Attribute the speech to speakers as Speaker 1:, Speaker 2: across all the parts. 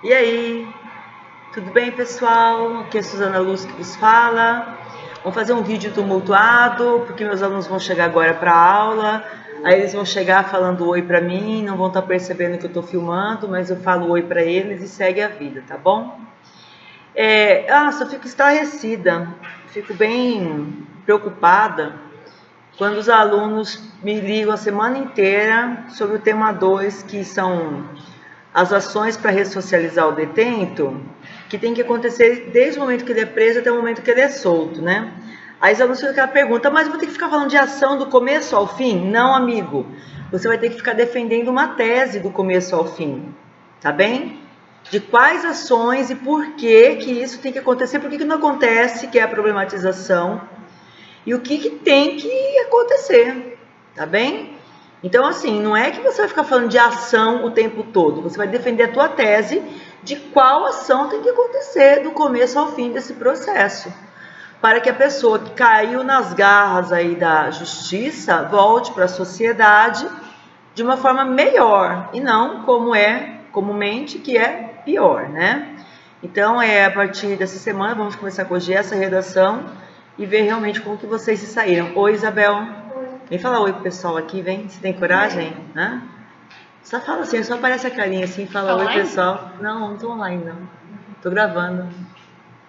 Speaker 1: E aí, tudo bem, pessoal? Aqui é a Suzana Luz que vos fala. Vamos fazer um vídeo tumultuado, porque meus alunos vão chegar agora para a aula. Aí eles vão chegar falando oi para mim, não vão estar percebendo que eu estou filmando, mas eu falo oi para eles e segue a vida, tá bom? Eu fico estarrecida, fico bem preocupada quando os alunos me ligam a semana inteira sobre o tema 2, que são as ações para ressocializar o detento, que tem que acontecer desde o momento que ele é preso até o momento que ele é solto, né? Aí os alunos ficam com aquela pergunta, mas eu vou ter que ficar falando de ação do começo ao fim? Não, amigo. Você vai ter que ficar defendendo uma tese do começo ao fim, tá bem? De quais ações e por que isso tem que acontecer, por que não acontece, que é a problematização, e o que tem que acontecer, tá bem? Então, assim, não é que você vai ficar falando de ação o tempo todo, você vai defender a tua tese de qual ação tem que acontecer do começo ao fim desse processo, para que a pessoa que caiu nas garras aí da justiça volte para a sociedade de uma forma melhor, e não como é comumente, que é pior, né? Então, a partir dessa semana, vamos começar a corrigir essa redação e ver realmente como que vocês se saíram. Oi, Isabel. Oi. Vem falar oi pro pessoal aqui, vem. Você tem coragem? Hã? Só fala assim, só aparece a carinha assim, fala oi, pessoal. Não tô online, não. Tô gravando.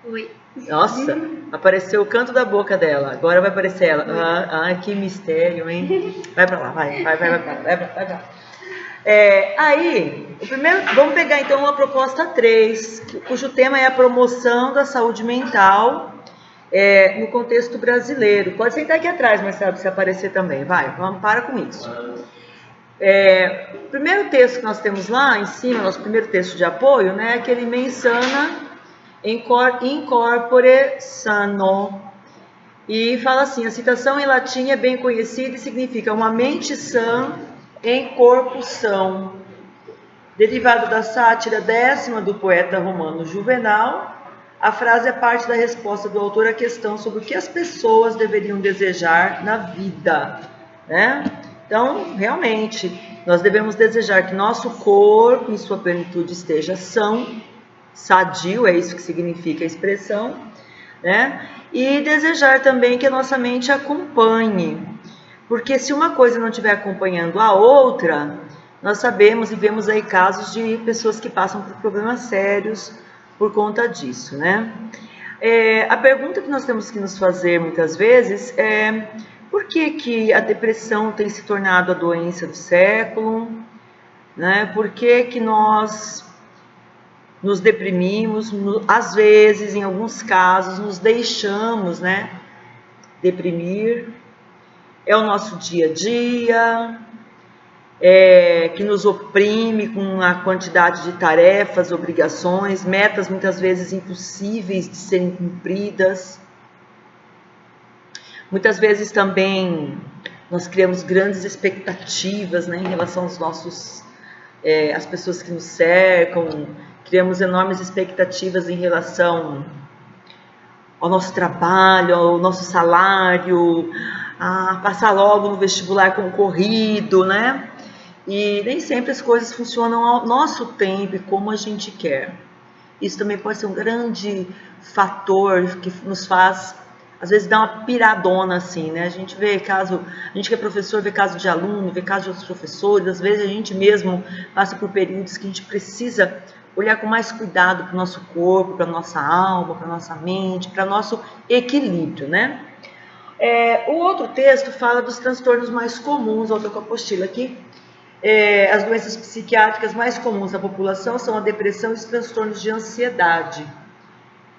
Speaker 2: Oi.
Speaker 1: Nossa, apareceu o canto da boca dela. Agora vai aparecer ela. Que mistério, hein? Vai pra lá, vai pra lá. Aí, vamos pegar então a proposta 3, cujo tema é a promoção da saúde mental no contexto brasileiro. Pode sentar aqui atrás, Marcelo, se aparecer também. Para com isso. O primeiro texto que nós temos lá em cima, nosso primeiro texto de apoio, né, é aquele mensana in corpore sano. E fala assim, a citação em latim é bem conhecida e significa uma mente sã em corpo são. Derivado da sátira 10ª do poeta romano Juvenal, a frase é parte da resposta do autor à questão sobre o que as pessoas deveriam desejar na vida, né? Então, realmente, nós devemos desejar que nosso corpo, em sua plenitude, esteja são, sadio, é isso que significa a expressão, né? E desejar também que a nossa mente acompanhe, porque se uma coisa não estiver acompanhando a outra, nós sabemos e vemos aí casos de pessoas que passam por problemas sérios por conta disso, né? A pergunta que nós temos que nos fazer muitas vezes é por que a depressão tem se tornado a doença do século, né? Por que nós nos deprimimos, às vezes, em alguns casos, nos deixamos, né, deprimir. É o nosso dia a dia, que nos oprime com a quantidade de tarefas, obrigações, metas muitas vezes impossíveis de serem cumpridas. Muitas vezes também nós criamos grandes expectativas, né, em relação aos às pessoas que nos cercam, criamos enormes expectativas em relação ao nosso trabalho, ao nosso salário, a passar logo no vestibular concorrido, né? E nem sempre as coisas funcionam ao nosso tempo e como a gente quer. Isso também pode ser um grande fator que nos faz, às vezes, dar uma piradona assim, né? A gente que é professor, vê caso de aluno, vê caso de outros professores, às vezes a gente mesmo passa por períodos que a gente precisa olhar com mais cuidado para o nosso corpo, para a nossa alma, para a nossa mente, para o nosso equilíbrio, né? O outro texto fala dos transtornos mais comuns, eu estou com a apostila aqui. As doenças psiquiátricas mais comuns na população são a depressão e os transtornos de ansiedade.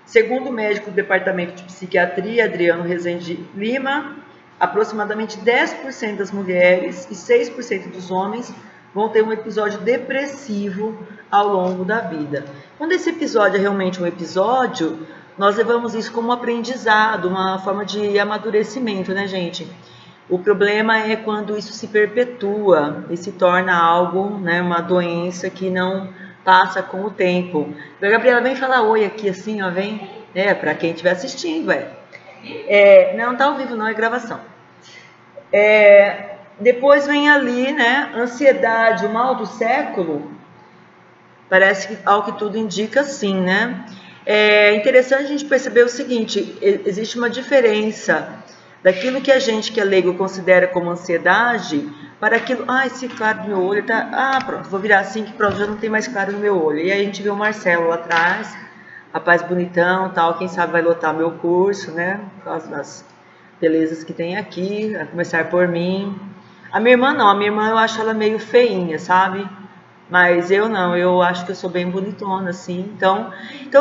Speaker 1: Segundo o médico do Departamento de Psiquiatria, Adriano Rezende Lima, aproximadamente 10% das mulheres e 6% dos homens vão ter um episódio depressivo ao longo da vida. Quando esse episódio é realmente um episódio, nós levamos isso como um aprendizado, uma forma de amadurecimento, né, gente? O problema é quando isso se perpetua e se torna algo, né, uma doença que não passa com o tempo. A Gabriela, vem falar oi aqui assim, ó, vem. Para quem estiver assistindo, não tá ao vivo não, é gravação. Depois vem ali, né, ansiedade, o mal do século. Parece que, ao que tudo indica, sim, né? É interessante a gente perceber o seguinte, existe uma diferença daquilo que a gente que é leigo considera como ansiedade para aquilo, esse claro no meu olho tá, pronto, vou virar assim que pronto, já não tem mais claro no meu olho. E aí a gente vê o Marcelo lá atrás, rapaz bonitão, tal, quem sabe vai lotar meu curso, né? Por causa das belezas que tem aqui, a começar por mim. A minha irmã não, a minha irmã eu acho ela meio feinha, sabe? Mas eu não, eu acho que eu sou bem bonitona, assim. Então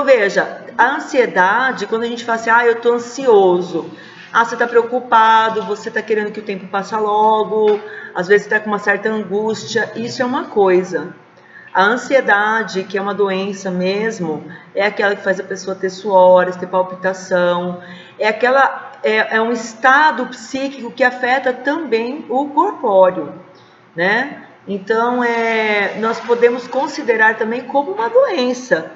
Speaker 1: veja, a ansiedade, quando a gente fala assim, eu tô ansioso, você tá preocupado, você tá querendo que o tempo passe logo, às vezes tá com uma certa angústia, isso é uma coisa. A ansiedade, que é uma doença mesmo, é aquela que faz a pessoa ter suores, ter palpitação, é um estado psíquico que afeta também o corpóreo, né? Então, nós podemos considerar também como uma doença.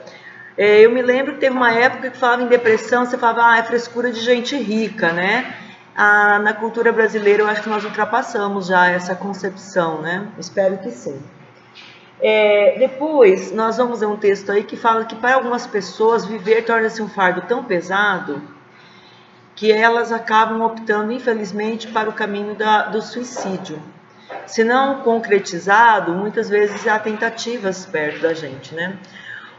Speaker 1: Eu me lembro que teve uma época que falava em depressão, você falava, é frescura de gente rica, né? Na cultura brasileira, eu acho que nós ultrapassamos já essa concepção, né? Espero que sim. Depois, nós vamos ver um texto aí que fala que para algumas pessoas viver torna-se um fardo tão pesado que elas acabam optando, infelizmente, para o caminho do suicídio. Se não concretizado, muitas vezes há tentativas perto da gente, né?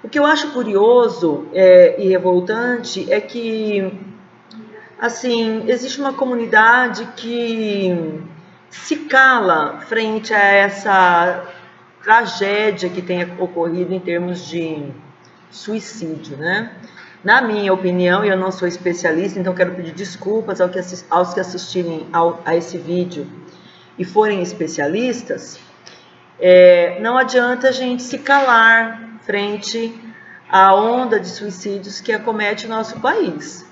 Speaker 1: O que eu acho curioso e revoltante é que, assim, existe uma comunidade que se cala frente a essa tragédia que tem ocorrido em termos de suicídio, né? Na minha opinião, e eu não sou especialista, então quero pedir desculpas aos que assistirem a esse vídeo e forem especialistas, não adianta a gente se calar frente à onda de suicídios que acomete o nosso país.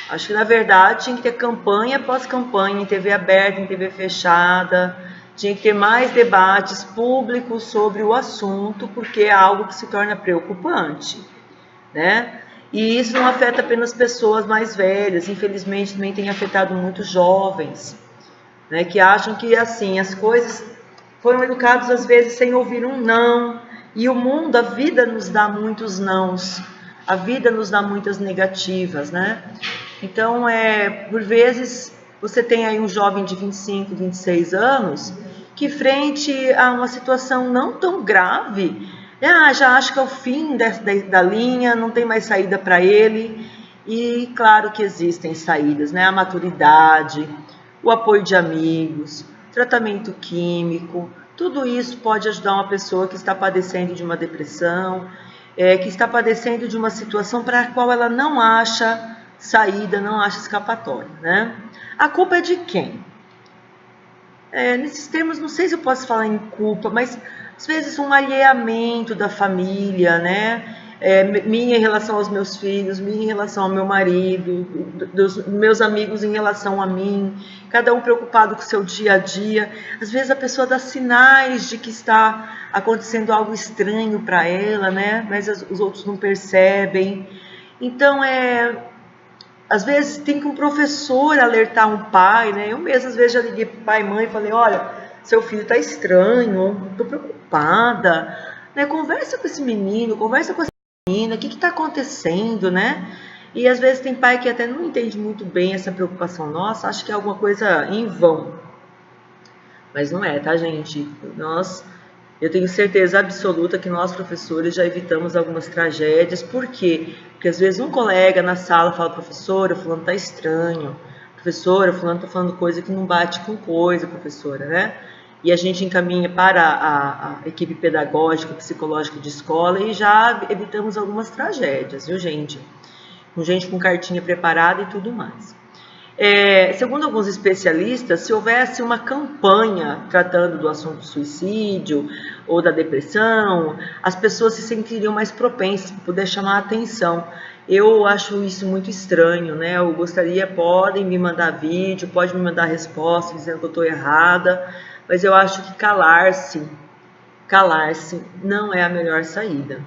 Speaker 1: Acho que, na verdade, tinha que ter campanha após campanha, em TV aberta, em TV fechada, tinha que ter mais debates públicos sobre o assunto, porque é algo que se torna preocupante, né? E isso não afeta apenas pessoas mais velhas, infelizmente também tem afetado muitos jovens, né, que acham que assim as coisas foram educados às vezes sem ouvir um não, e o mundo, a vida nos dá muitos nãos, a vida nos dá muitas negativas, né? Então, por vezes você tem aí um jovem de 25, 26 anos que frente a uma situação não tão grave, já acha que é o fim da linha, não tem mais saída para ele. E claro que existem saídas, né? A maturidade, o apoio de amigos, tratamento químico, tudo isso pode ajudar uma pessoa que está padecendo de uma depressão, que está padecendo de uma situação para a qual ela não acha saída, não acha escapatória, né? A culpa é de quem? Nesses termos, não sei se eu posso falar em culpa, mas às vezes um alheamento da família, né? Minha em relação aos meus filhos, minha em relação ao meu marido, dos meus amigos em relação a mim, cada um preocupado com o seu dia a dia. Às vezes a pessoa dá sinais de que está acontecendo algo estranho para ela, né? Mas os outros não percebem. Então, às vezes tem que um professor alertar um pai, né? Eu mesmo às vezes já liguei para pai e mãe e falei, olha, seu filho está estranho, estou preocupada, né? Conversa com esse menino, conversa com essa menina, o que está acontecendo, né? E às vezes tem pai que até não entende muito bem essa preocupação nossa, acha que é alguma coisa em vão. Mas não é, tá, gente? Eu tenho certeza absoluta que nós, professores, já evitamos algumas tragédias. Por quê? Porque às vezes um colega na sala fala, professora, fulano tá estranho. Professora, fulano tá falando coisa que não bate com coisa, professora, né? E a gente encaminha para a equipe pedagógica, psicológica de escola e já evitamos algumas tragédias, viu, gente? Com gente com cartinha preparada e tudo mais. Segundo alguns especialistas, se houvesse uma campanha tratando do assunto do suicídio ou da depressão, as pessoas se sentiriam mais propensas para poder chamar a atenção. Eu acho isso muito estranho, né? Eu gostaria, podem me mandar vídeo, pode me mandar resposta dizendo que eu estou errada, mas eu acho que calar-se não é a melhor saída,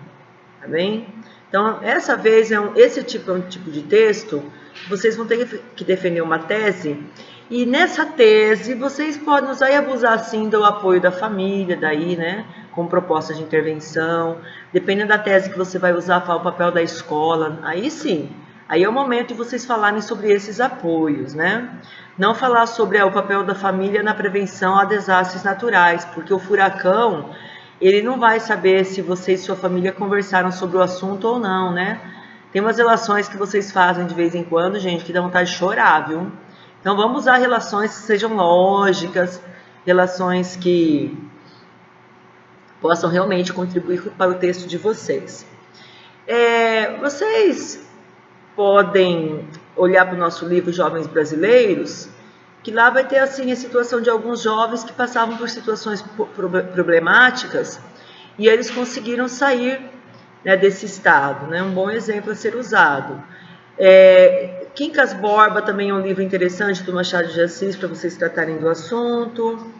Speaker 1: tá bem? Então, essa vez, esse tipo é um tipo de texto, vocês vão ter que defender uma tese, e nessa tese vocês podem usar e abusar, sim, do apoio da família, daí, né, como proposta de intervenção. Dependendo da tese que você vai usar, fala o papel da escola. Aí sim, aí é o momento de vocês falarem sobre esses apoios, né? Não falar sobre o papel da família na prevenção a desastres naturais, porque o furacão, ele não vai saber se você e sua família conversaram sobre o assunto ou não, né? Tem umas relações que vocês fazem de vez em quando, gente, que dá vontade de chorar, viu? Então vamos usar relações que sejam lógicas, relações que possam realmente contribuir para o texto de vocês. Vocês podem olhar para o nosso livro Jovens Brasileiros, que lá vai ter assim a situação de alguns jovens que passavam por situações problemáticas e eles conseguiram sair, né, desse estado, né? Um bom exemplo a ser usado. Quincas Borba também é um livro interessante do Machado de Assis para vocês tratarem do assunto.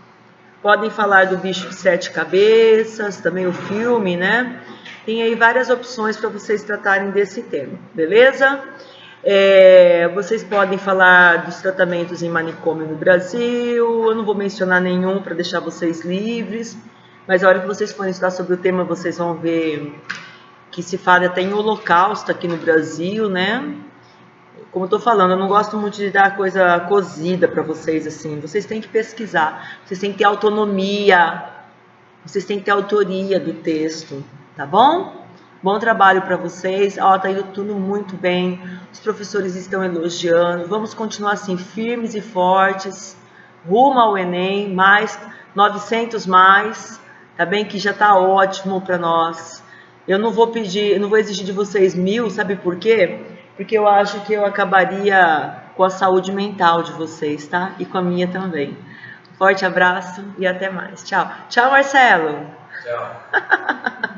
Speaker 1: Podem falar do Bicho de Sete Cabeças, também o filme, né? Tem aí várias opções para vocês tratarem desse tema, beleza? Vocês podem falar dos tratamentos em manicômio no Brasil. Eu não vou mencionar nenhum para deixar vocês livres, mas a hora que vocês forem estudar sobre o tema, vocês vão ver que se fala até em holocausto aqui no Brasil, né? Como eu tô falando, eu não gosto muito de dar coisa cozida para vocês, assim. Vocês têm que pesquisar, vocês têm que ter autonomia, vocês têm que ter autoria do texto, tá bom? Bom trabalho para vocês. Tá indo tudo muito bem, os professores estão elogiando. Vamos continuar assim, firmes e fortes, rumo ao Enem, mais 900 mais, tá bem? Que já tá ótimo para nós. Eu não vou exigir de vocês 1000, sabe por quê? Porque eu acho que eu acabaria com a saúde mental de vocês, tá? E com a minha também. Forte abraço e até mais. Tchau. Tchau, Marcelo.
Speaker 2: Tchau.